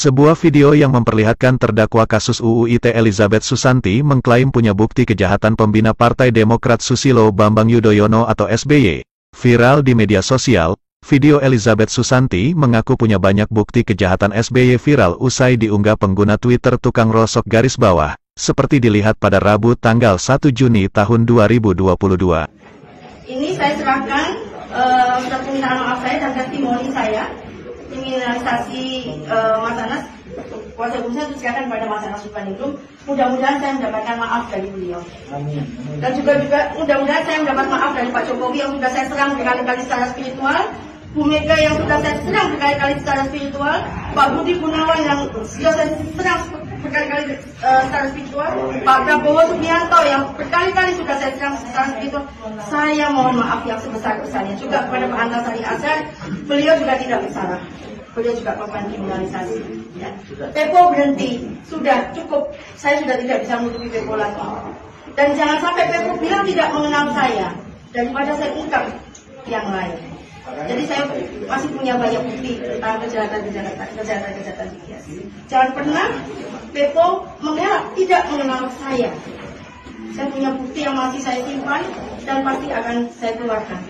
Sebuah video yang memperlihatkan terdakwa kasus UU ITE Elizabeth Susanti mengklaim punya bukti kejahatan pembina Partai Demokrat Susilo Bambang Yudhoyono atau SBY. Viral di media sosial, video Elizabeth Susanti mengaku punya banyak bukti kejahatan SBY viral usai diunggah pengguna Twitter tukang rosok garis bawah, seperti dilihat pada Rabu tanggal 1 Juni tahun 2022. Ini saya serahkan surat permintaan maaf saya dan testimoni saya. Kriminalisasi Mas Anas, kuasa hukum saya serahkan pada Mas Anas Urbaningrum. Mudah-mudahan saya mendapatkan maaf dari beliau. Dan juga mudah-mudahan saya mendapat maaf dari Pak Jokowi yang sudah saya serang berkali-kali secara spiritual, Bu Mega yang sudah saya serang berkali-kali secara spiritual, Pak Budi Gunawan yang sudah saya serang berkali-kali secara spiritual, Pak Prabowo Subianto yang berkali-kali sudah saya serang secara spiritual. Saya mohon maaf yang sebesar-besarnya juga kepada Pak Antasari Azhar. Beliau juga tidak bersalah. Beliau juga korban kriminalisasi. Ya. Pepo berhenti, sudah cukup. Saya sudah tidak bisa menutupi Pepo lagi. Dan jangan sampai Pepo bilang tidak mengenal saya, daripada saya ungkap yang lain. Jadi saya masih punya banyak bukti tentang kejahatan dia. Jangan pernah Pepo mengelak tidak mengenal saya. Saya punya bukti yang masih saya simpan dan pasti akan saya keluarkan.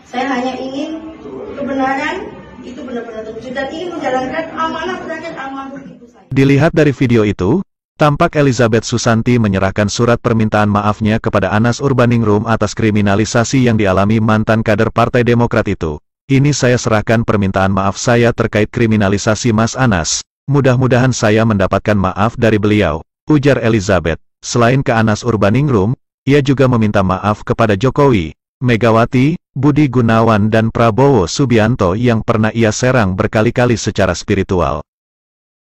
Saya hanya ingin kebenaran itu benar-benar terwujud dan ingin menjalankan amanah rakyat almarhum ibu saya. Dilihat dari video itu, tampak Elizabeth Susanti menyerahkan surat permintaan maafnya kepada Anas Urbaningrum atas kriminalisasi yang dialami mantan kader Partai Demokrat itu. Ini saya serahkan permintaan maaf saya terkait kriminalisasi Mas Anas. Mudah-mudahan saya mendapatkan maaf dari beliau, ujar Elizabeth. Selain ke Anas Urbaningrum, ia juga meminta maaf kepada Jokowi, Megawati, Budi Gunawan dan Prabowo Subianto yang pernah ia serang berkali-kali secara spiritual.